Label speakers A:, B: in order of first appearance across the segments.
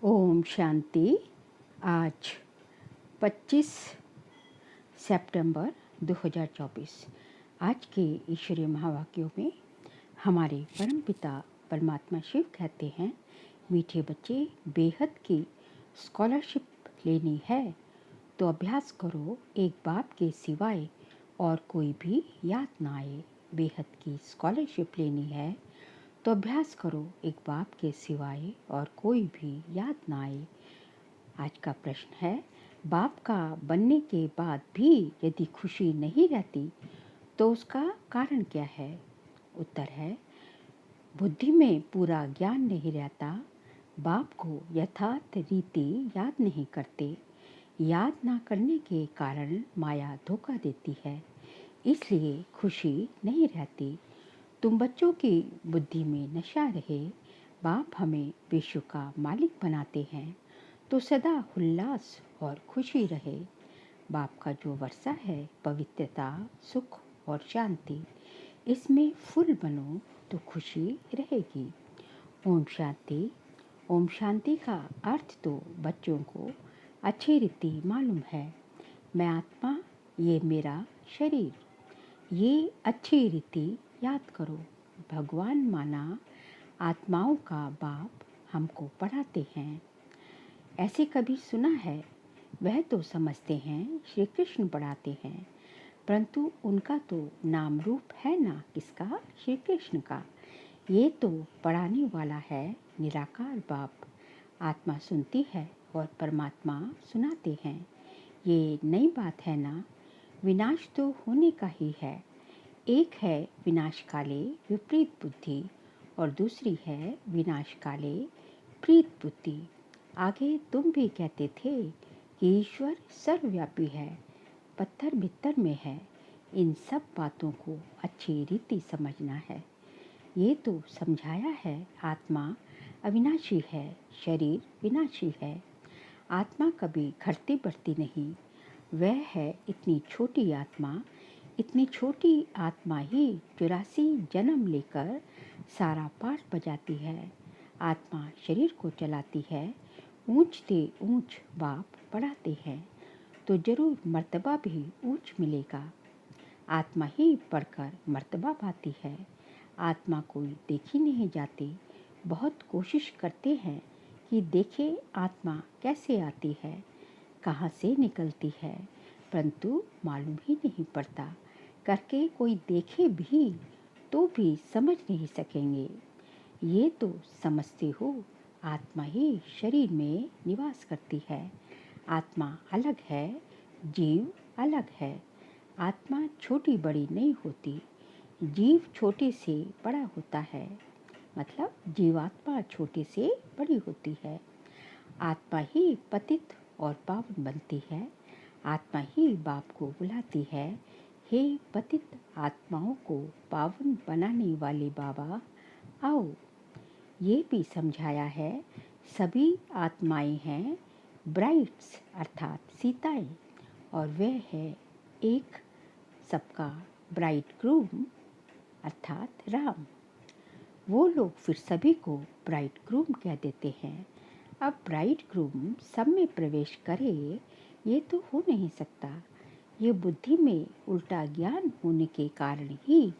A: ओम शांति। आज 25 सितंबर 2024। आज के ईश्वरीय महावाक्यों में हमारे परमपिता परमात्मा शिव कहते हैं, मीठे बच्चे, बेहद की स्कॉलरशिप लेनी है तो अभ्यास करो, एक बाप के सिवाय और कोई भी याद ना आए। बेहद की स्कॉलरशिप लेनी है तो अभ्यास करो, एक बाप के सिवाय और कोई भी याद ना आए। आज का प्रश्न है, बाप का बनने के बाद भी यदि खुशी नहीं रहती तो उसका कारण क्या है? उत्तर है, बुद्धि में पूरा ज्ञान नहीं रहता, बाप को यथार्थ रीति याद नहीं करते। याद ना करने के कारण माया धोखा देती है, इसलिए खुशी नहीं रहती। तुम बच्चों की बुद्धि में नशा रहे, बाप हमें विश्व का मालिक बनाते हैं तो सदा उल्लास और खुशी रहे। बाप का जो वर्षा है पवित्रता, सुख और शांति, इसमें फुल बनो तो खुशी रहेगी। ओम शांति। ओम शांति का अर्थ तो बच्चों को अच्छी रीति मालूम है। मैं आत्मा, ये मेरा शरीर, ये अच्छी रीति याद करो। भगवान माना आत्माओं का बाप हमको पढ़ाते हैं। ऐसे कभी सुना है? वह तो समझते हैं श्री कृष्ण पढ़ाते हैं, परंतु उनका तो नाम रूप है ना किसका? श्री कृष्ण का। ये तो पढ़ाने वाला है निराकार बाप। आत्मा सुनती है और परमात्मा सुनाते हैं। ये नई बात है ना? विनाश तो होने का ही है। एक है विनाश काले विपरीत बुद्धि और दूसरी है विनाश काले प्रीत बुद्धि। आगे तुम भी कहते थे कि ईश्वर सर्वव्यापी है, पत्थर भीतर में है। इन सब बातों को अच्छी रीति समझना है। ये तो समझाया है, आत्मा अविनाशी है, शरीर विनाशी है। आत्मा कभी घटती बढ़ती नहीं। वह है इतनी छोटी आत्मा, इतनी छोटी आत्मा ही 84 जन्म लेकर सारा पाठ बजाती है। आत्मा शरीर को चलाती है। ऊंच से ऊंच बाप पढ़ाते हैं तो जरूर मर्तबा भी ऊंच मिलेगा। आत्मा ही पढ़कर मर्तबा पाती है। आत्मा कोई देखी नहीं जाती। बहुत कोशिश करते हैं कि देखे आत्मा कैसे आती है, कहाँ से निकलती है, परंतु मालूम ही नहीं पड़ता। करके कोई देखे भी तो भी समझ नहीं सकेंगे। ये तो समझते हो, आत्मा ही शरीर में निवास करती है। आत्मा अलग है, जीव अलग है। आत्मा छोटी बड़ी नहीं होती, जीव छोटे से बड़ा होता है। मतलब जीवात्मा छोटे से बड़ी होती है। आत्मा ही पतित और पावन बनती है। आत्मा ही बाप को बुलाती है, हे पतित आत्माओं को पावन बनाने वाले बाबा आओ। ये भी समझाया है, सभी आत्माएं हैं ब्राइड्स अर्थात सीताएं, और वह है एक सबका ब्राइड ग्रूम अर्थात राम। वो लोग फिर सभी को ब्राइड ग्रूम कह देते हैं। अब ब्राइड ग्रूम सब में प्रवेश करे, ये तो हो नहीं सकता। ये बुद्धि में उल्टा ज्ञान होने के कारण ही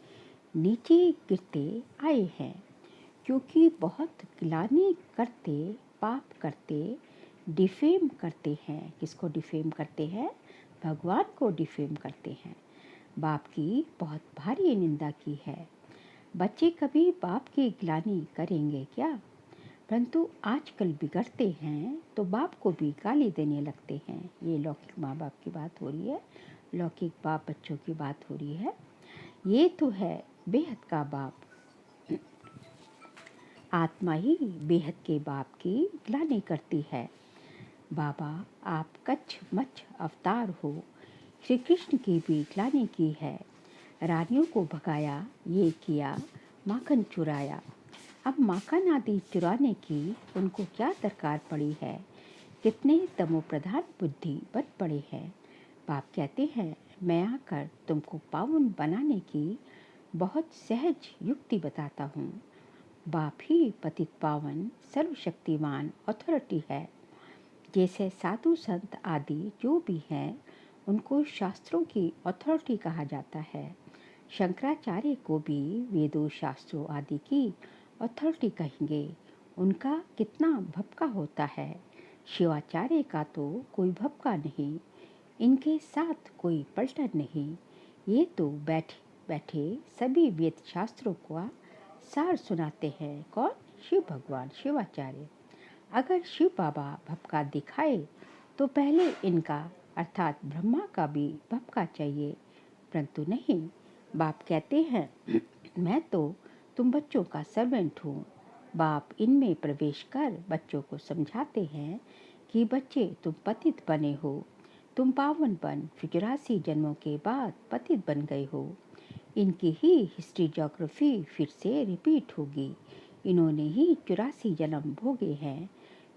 A: नीचे गिरते आए हैं, क्योंकि बहुत गिलानी करते, पाप करते, डिफेम करते हैं। किसको डिफेम करते हैं? भगवान को डिफेम करते हैं। बाप की बहुत भारी निंदा की है। बच्चे कभी बाप की गिलानी करेंगे क्या? परंतु आजकल बिगड़ते हैं तो बाप को भी गाली देने लगते हैं। ये लौकिक माँ बाप की बात हो रही है, लौकिक बाप बच्चों की बात हो रही है। ये तो है बेहद का बाप। आत्मा ही बेहद के बाप की ग्लानि करती है। बाबा आप कच्छ मच्छ अवतार हो, श्री कृष्ण की भी ग्लानि की है। रानियों को भगाया, ये किया, माखन चुराया। अब माखन आदि चुराने की उनको क्या दरकार पड़ी है? कितने तमोप्रधान बुद्धि बन पड़े हैं। बाप कहते हैं, मैं आकर तुमको पावन बनाने की बहुत सहज युक्ति बताता हूँ। बाप ही पतित पावन सर्वशक्तिमान अथॉरिटी है। जैसे साधु संत आदि जो भी हैं उनको शास्त्रों की अथॉरिटी कहा जाता है। शंकराचार्य को भी वेदों शास्त्रों आदि की अथॉरिटी कहेंगे। उनका कितना भपका होता है। शिवाचार्य का तो कोई भपका नहीं, इनके साथ कोई पलटन नहीं। ये तो बैठे बैठे सभी वेद शास्त्रों का सार सुनाते हैं। कौन? शिव भगवान शिवाचार्य। अगर शिव बाबा भपका दिखाए तो पहले इनका अर्थात ब्रह्मा का भी भपका चाहिए, परंतु नहीं। बाप कहते हैं मैं तो तुम बच्चों का सर्वेंट हूँ। बाप इनमें प्रवेश कर बच्चों को समझाते हैं कि बच्चे तुम पतित बने हो, तुम पावन बन 84 जन्मों के बाद पतित बन गए हो। इनकी ही हिस्ट्री ज्योग्राफी फिर से रिपीट होगी। इन्होंने ही 84 जन्म भोगे हैं।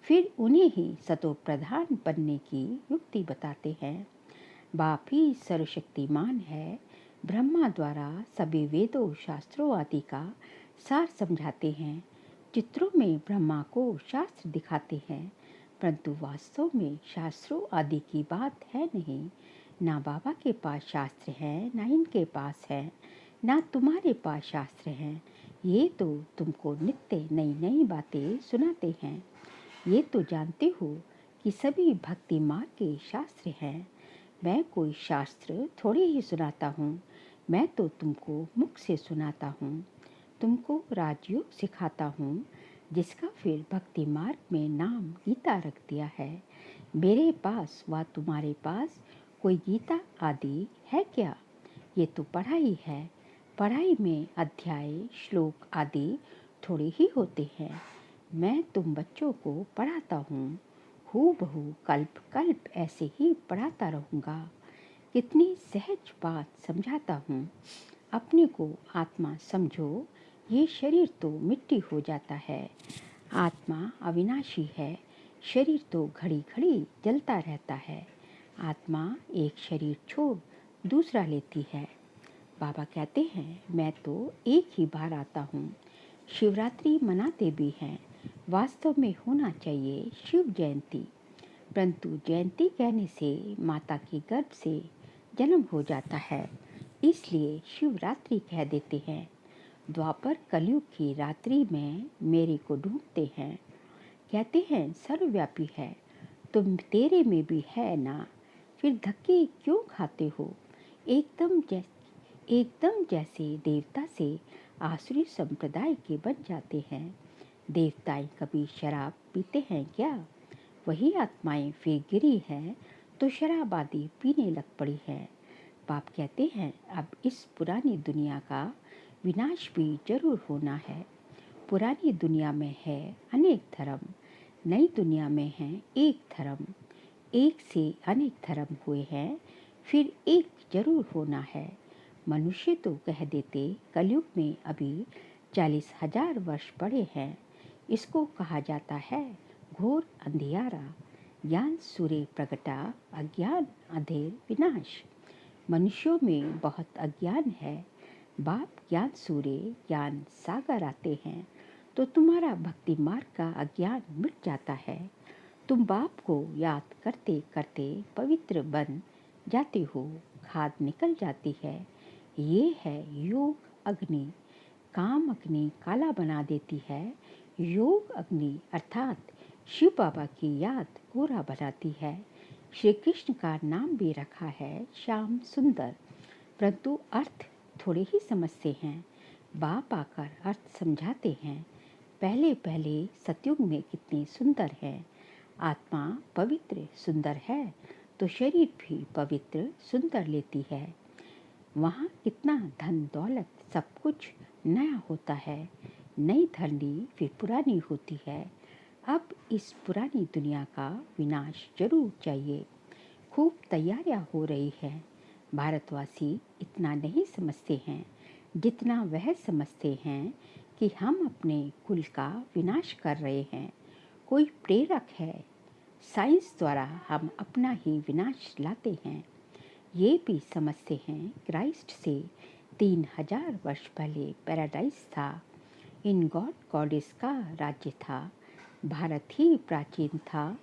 A: फिर उन्हें ही सतो प्रधान बनने की युक्ति बताते हैं। बाप ही सर्वशक्तिमान है। ब्रह्मा द्वारा सभी वेदों शास्त्रों आदि का सार समझाते हैं। चित्रों में ब्रह्मा को शास्त्र दिखाते हैं, परंतु वास्तव में शास्त्रों आदि की बात है नहीं। ना बाबा के पास शास्त्र है, ना इनके पास है, ना तुम्हारे पास शास्त्र हैं। ये तो तुमको नित्य नई नई बातें सुनाते हैं। ये तो जानते हो कि सभी भक्ति मार्ग के शास्त्र हैं। मैं कोई शास्त्र थोड़े ही सुनाता हूँ, मैं तो तुमको मुख से सुनाता हूँ। तुमको राजयोग सिखाता हूँ, जिसका फिर भक्ति मार्ग में नाम गीता रख दिया है। मेरे पास व तुम्हारे पास कोई गीता आदि है क्या? ये तो पढ़ाई है। पढ़ाई में अध्याय श्लोक आदि थोड़े ही होते हैं। मैं तुम बच्चों को पढ़ाता हूँ, हूबहू कल्प कल्प ऐसे ही पढ़ाता रहूँगा। कितनी सहज बात समझाता हूँ। अपने को आत्मा समझो। ये शरीर तो मिट्टी हो जाता है। आत्मा अविनाशी है। शरीर तो घड़ी घड़ी जलता रहता है। आत्मा एक शरीर छोड़ दूसरा लेती है। बाबा कहते हैं मैं तो एक ही बार आता हूँ। शिवरात्रि मनाते भी हैं। वास्तव में होना चाहिए शिव जयंती, परंतु जयंती कहने से माता के गर्भ से जन्म हो जाता है, इसलिए शिवरात्रि कह देते हैं। द्वापर कलयुग की रात्रि में मेरे को ढूंढते हैं। कहते हैं सर्वव्यापी है, तुम तेरे में भी है ना, फिर धक्के क्यों खाते हो? एकदम जैसे देवता से आसुरी संप्रदाय के बन जाते हैं। देवताएं कभी शराब पीते हैं क्या? वही आत्माएं फिर गिरी हैं तो शराब आदि पीने लग पड़ी हैं। बाप कहते हैं अब इस पुरानी दुनिया का विनाश भी जरूर होना है। पुरानी दुनिया में है अनेक धर्म, नई दुनिया में है एक धर्म। एक से अनेक धर्म हुए हैं, फिर एक जरूर होना है। मनुष्य तो कह देते कलयुग में अभी 40,000 वर्ष पड़े हैं। इसको कहा जाता है घोर अंधियारा। ज्ञान सूर्य प्रगटा, अज्ञान अंधेर विनाश। मनुष्यों में बहुत अज्ञान है। बाप ज्ञान सूर्य ज्ञान सागर आते हैं तो तुम्हारा भक्ति मार्ग का अज्ञान मिट जाता है। तुम बाप को याद करते करते पवित्र बन जाते हो, खाद निकल जाती है। ये है योग अग्नि। काम अग्नि काला बना देती है। योग अग्नि अर्थात शिव बाबा की याद गोरा बनाती है। श्री कृष्ण का नाम भी रखा है श्याम सुंदर, परंतु अर्थ थोड़े ही समझते हैं। बाप आकर अर्थ समझाते हैं। पहले पहले सतयुग में कितनी सुंदर है। आत्मा पवित्र सुंदर है तो शरीर भी पवित्र सुंदर लेती है। वहाँ कितना धन दौलत सब कुछ नया होता है। नई धरनी फिर पुरानी होती है। अब इस पुरानी दुनिया का विनाश जरूर चाहिए। खूब तैयारियां हो रही हैं। भारतवासी इतना नहीं समझते हैं जितना वह समझते हैं कि हम अपने कुल का विनाश कर रहे हैं। कोई प्रेरक है। साइंस द्वारा हम अपना ही विनाश लाते हैं। ये भी समझते हैं क्राइस्ट से 3000 वर्ष पहले पैराडाइज था। इन गॉड गॉडेस का राज्य था। भारत ही प्राचीन था।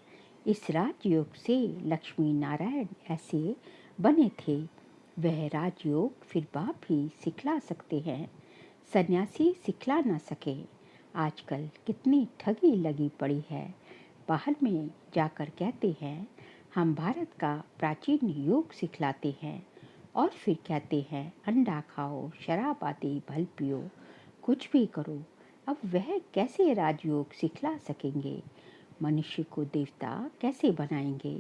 A: इस राजयोग से लक्ष्मी नारायण ऐसे बने थे। वह राजयोग फिर बाप ही सिखला सकते हैं, सन्यासी सिखला ना सके। आजकल कितनी ठगी लगी पड़ी है। बाहर में जाकर कहते हैं हम भारत का प्राचीन योग सिखलाते हैं, और फिर कहते हैं अंडा खाओ, शराब आदि भल पियो, कुछ भी करो। अब वह कैसे राजयोग सिखला सकेंगे? मनुष्य को देवता कैसे बनाएंगे?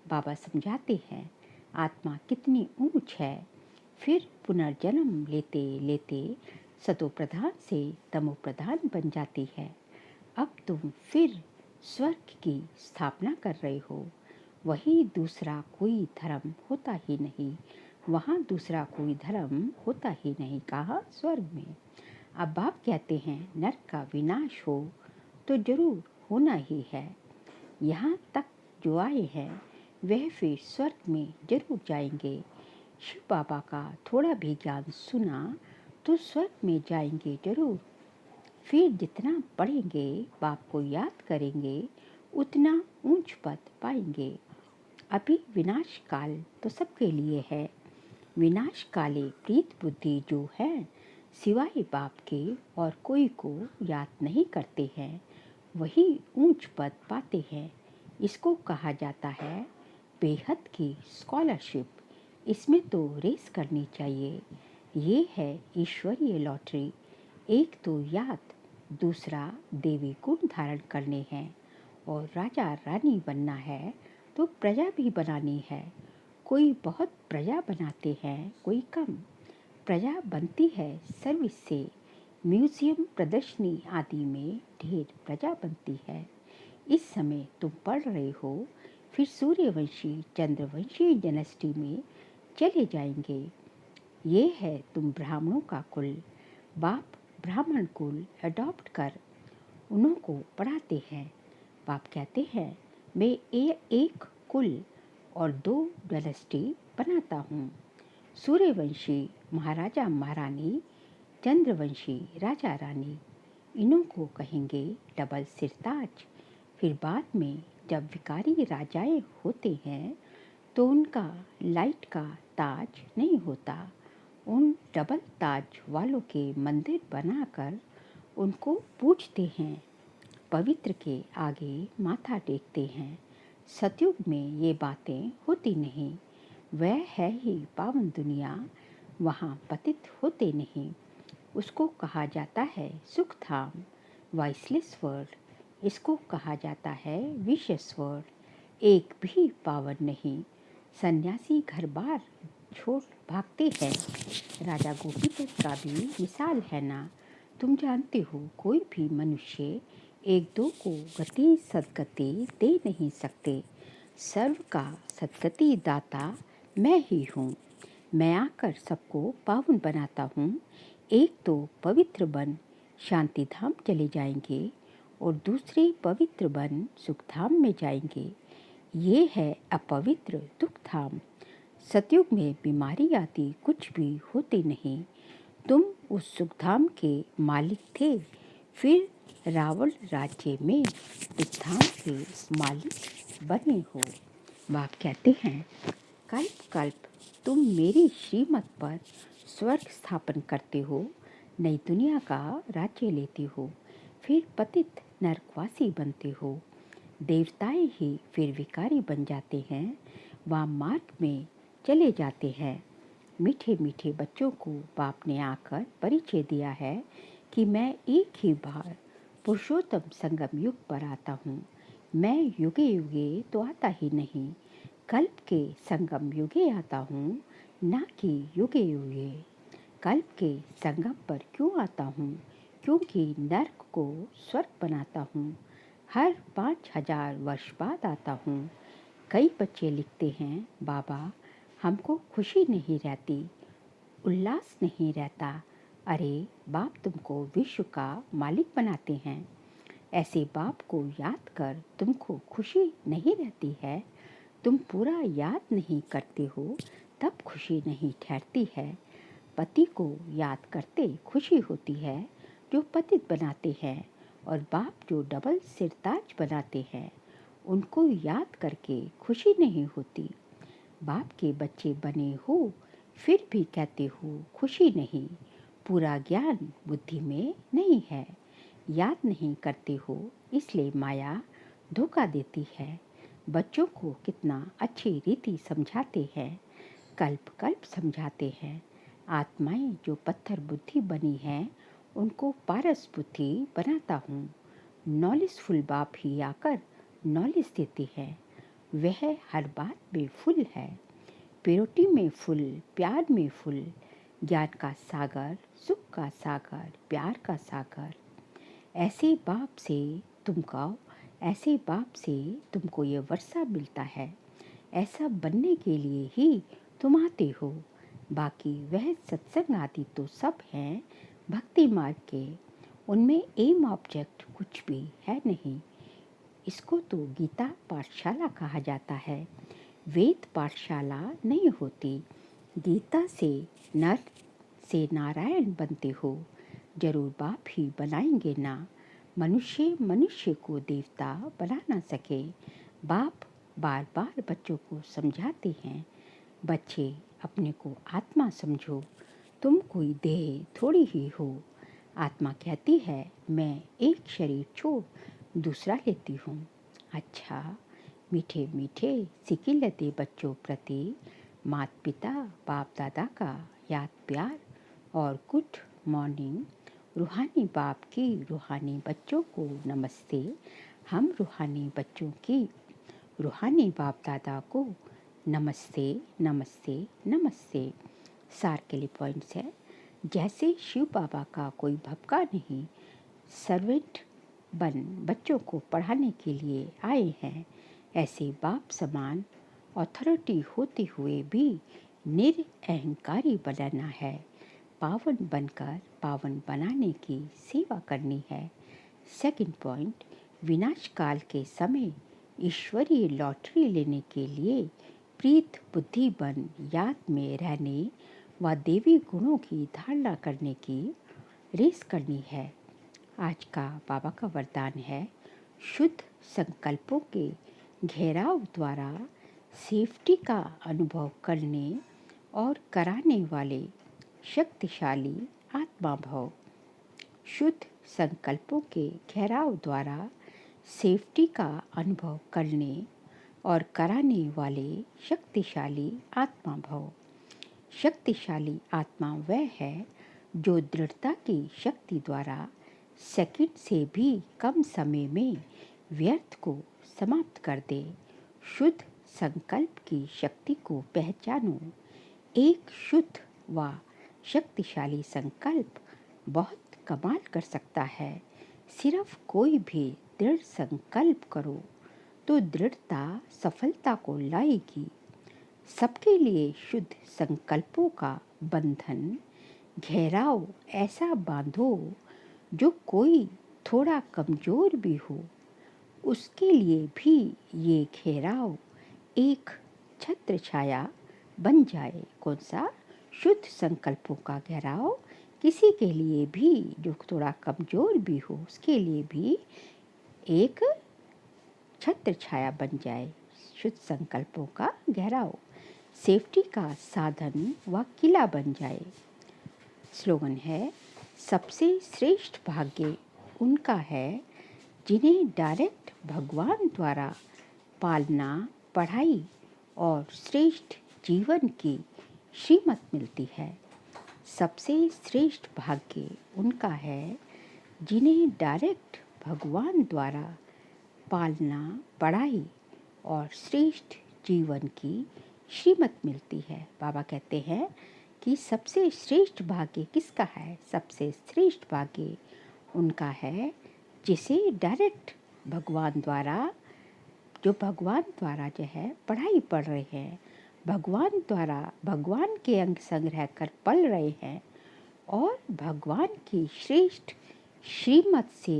A: बाबा समझाते हैं आत्मा कितनी ऊंच है। फिर पुनर्जन्म लेते लेते सतो प्रधान से तमो प्रधान बन जाती है। अब तुम फिर स्वर्ग की स्थापना कर रहे हो। वही दूसरा कोई धर्म होता ही नहीं। वहाँ दूसरा कोई धर्म होता ही नहीं। कहा स्वर्ग में। अब बाप कहते हैं नरक का विनाश हो तो जरूर होना ही है। यहाँ तक जो आए हैं वह फिर स्वर्ग में जरूर जाएंगे। शिव बाबा का थोड़ा भी ज्ञान सुना तो स्वर्ग में जाएंगे जरूर। फिर जितना पढ़ेंगे, बाप को याद करेंगे, उतना ऊंच पद पाएंगे। अभी विनाश काल तो सबके लिए है। विनाश काले प्रीत बुद्धि जो है, सिवाय बाप के और कोई को याद नहीं करते हैं, वही ऊंच पद पाते हैं। इसको कहा जाता है बेहद की स्कॉलरशिप। इसमें तो रेस करनी चाहिए। ये है ईश्वरीय लॉटरी। एक तो याद, दूसरा देवी गुण धारण करने हैं, और राजा रानी बनना है तो प्रजा भी बनानी है। कोई बहुत प्रजा बनाते हैं, कोई कम। प्रजा बनती है सर्विस से। म्यूजियम, प्रदर्शनी आदि में ढेर प्रजा बनती है। इस समय तुम पढ़ रहे हो, फिर सूर्यवंशी चंद्रवंशी डायनेस्टी में चले जाएंगे। ये है तुम ब्राह्मणों का कुल। बाप ब्राह्मण कुल अडॉप्ट कर उन्हों को पढ़ाते हैं। बाप कहते हैं मैं एक कुल और 2 डायनेस्टी बनाता हूँ। सूर्यवंशी महाराजा महारानी, चंद्रवंशी राजा रानी। इन्हों को कहेंगे डबल सिरताज। फिर बाद में जब विकारी राजाएं होते हैं तो उनका लाइट का ताज नहीं होता। उन डबल ताज वालों के मंदिर बनाकर उनको पूजते हैं, पवित्र के आगे माथा टेकते हैं। सतयुग में ये बातें होती नहीं। वह है ही पावन दुनिया, वहाँ पतित होते नहीं। उसको कहा जाता है सुख धाम, वाइसलेस वर्ल्ड। इसको कहा जाता है विशेष वर्ल्ड। एक भी पावन नहीं। सन्यासी घर बार छोड़ भागते हैं। राजा गोपीचंद का भी मिसाल है ना। तुम जानते हो कोई भी मनुष्य एक दो को गति सदगति दे नहीं सकते। सर्व का सदगति दाता मैं ही हूँ। मैं आकर सबको पावन बनाता हूँ। एक तो पवित्र बन शांति धाम चले जाएंगे, और दूसरे पवित्र बन सुख धाम में जाएंगे। ये है अपवित्र दुख धाम। सतयुग में बीमारी आदि कुछ भी होती नहीं। तुम उस सुखधाम के मालिक थे, फिर रावण राज्य में दुखधाम के मालिक बने हो। बाप कहते हैं कल्प कल्प तुम मेरी श्रीमत पर स्वर्ग स्थापन करते हो, नई दुनिया का राज्य लेते हो, फिर पतित नरकवासी बनते हो। देवताएं ही फिर विकारी बन जाते हैं, वहाँ मार्ग में चले जाते हैं। मीठे मीठे बच्चों को बाप ने आकर परिचय दिया है कि मैं एक ही बार पुरुषोत्तम संगम युग पर आता हूँ। मैं युगे युगे तो आता ही नहीं, कल्प के संगम युगे आता हूँ, ना कि युगे युगे। कल्प के संगम पर क्यों आता हूँ? क्योंकि नरक को स्वर्ग बनाता हूँ। हर 5000 वर्ष बाद आता हूँ। कई बच्चे लिखते हैं बाबा हमको खुशी नहीं रहती, उल्लास नहीं रहता। अरे बाप तुमको विश्व का मालिक बनाते हैं। ऐसे बाप को याद कर तुमको खुशी नहीं रहती है। तुम पूरा याद नहीं करते हो तब खुशी नहीं ठहरती है। पति को याद करते खुशी होती है, जो पतित बनाते हैं और बाप जो डबल सिरताज बनाते हैं, उनको याद करके खुशी नहीं होती। बाप के बच्चे बने हो फिर भी कहते हो खुशी नहीं। पूरा ज्ञान बुद्धि में नहीं है, याद नहीं करते हो, इसलिए माया धोखा देती है। बच्चों को कितना अच्छी रीति समझाते हैं, कल्प कल्प समझाते हैं। आत्माएं जो पत्थर बुद्धि बनी हैं, उनको पारस बुद्धि बनाता हूँ। नॉलेजफुल बाप ही आकर नॉलेज देते हैं। वह हर बात में फुल है, प्योरिटी में फुल, प्यार में फुल, ज्ञान का सागर, सुख का सागर, प्यार का सागर। ऐसे बाप से तुम गाओ, ऐसे बाप से तुमको ये वर्षा मिलता है। ऐसा बनने के लिए ही तुम आते हो। बाकी वह सत्संग आदि तो सब हैं भक्ति मार्ग के, उनमें एम ऑब्जेक्ट कुछ भी है नहीं। इसको तो गीता पाठशाला कहा जाता है, वेद पाठशाला नहीं होती। गीता से नर से नारायण बनते हो, जरूर बाप ही बनाएंगे ना। मनुष्य मनुष्य को देवता बना ना सके। बाप बार बार बच्चों को समझाते हैं, बच्चे अपने को आत्मा समझो, तुम कोई देह थोड़ी ही हो। आत्मा कहती है मैं एक शरीर छोड़ दूसरा लेती हूँ। अच्छा, मीठे मीठे सिकिलते बच्चों प्रति माता पिता बाप दादा का याद प्यार और गुड मॉर्निंग। रूहानी बाप की रूहानी बच्चों को नमस्ते। हम रूहानी बच्चों की रूहानी बाप दादा को नमस्ते नमस्ते नमस्ते। सार के लिए पॉइंट्स है, जैसे शिव बाबा का कोई भपका नहीं, सर्वेंट बन बच्चों को पढ़ाने के लिए आए हैं, ऐसे बाप समान अथॉरिटी होते हुए भी निरअहंकारी बनाना है। पावन बनकर पावन बनाने की सेवा करनी है। सेकंड पॉइंट, विनाश काल के समय ईश्वरीय लॉटरी लेने के लिए प्रीत बुद्धि बन याद में रहने व देवी गुणों की धारणा करने की रेस करनी है। आज का बाबा का वरदान है, शुद्ध संकल्पों के घेराव द्वारा सेफ्टी का अनुभव करने और कराने वाले शक्तिशाली आत्मा भव। शुद्ध संकल्पों के घेराव द्वारा सेफ्टी का अनुभव करने और कराने वाले शक्तिशाली आत्मा भव। शक्तिशाली आत्मा वह है जो दृढ़ता की शक्ति द्वारा सेकंड से भी कम समय में व्यर्थ को समाप्त कर दे। शुद्ध संकल्प की शक्ति को पहचानो। एक शुद्ध व शक्तिशाली संकल्प बहुत कमाल कर सकता है। सिर्फ कोई भी दृढ़ संकल्प करो तो दृढ़ता सफलता को लाएगी। सबके लिए शुद्ध संकल्पों का बंधन घेराव ऐसा बांधो जो कोई थोड़ा कमजोर भी हो, उसके लिए भी ये घेराव एक छत्र छाया बन जाए। कौन सा? शुद्ध संकल्पों का घेराव किसी के लिए भी जो थोड़ा कमजोर भी हो, उसके लिए भी एक छत्र छाया बन जाए। शुद्ध संकल्पों का घेराव सेफ्टी का साधन व किला बन जाए। स्लोगन है, सबसे श्रेष्ठ भाग्य उनका है जिन्हें डायरेक्ट भगवान द्वारा पालना, पढ़ाई और श्रेष्ठ जीवन की श्रीमत मिलती है। सबसे श्रेष्ठ भाग्य उनका है जिन्हें डायरेक्ट भगवान द्वारा पालना, पढ़ाई और श्रेष्ठ जीवन की श्रीमत मिलती है। बाबा कहते हैं कि सबसे श्रेष्ठ भाग्य किसका है? सबसे श्रेष्ठ भाग्य उनका है जिसे डायरेक्ट भगवान द्वारा, जो भगवान द्वारा जो है पढ़ाई पढ़ रहे हैं, भगवान द्वारा भगवान के अंग संग रहकर पल रहे हैं और भगवान की श्रेष्ठ श्रीमत से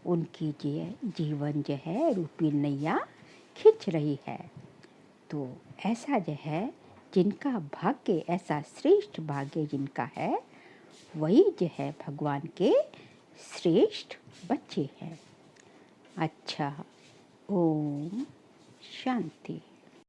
A: उनकी जीवन जो है रूपी नैया खिंच रही है। तो ऐसा जो है जिनका भाग्य, ऐसा श्रेष्ठ भाग्य जिनका है, वही जो है भगवान के श्रेष्ठ बच्चे हैं। अच्छा, ओम शांति।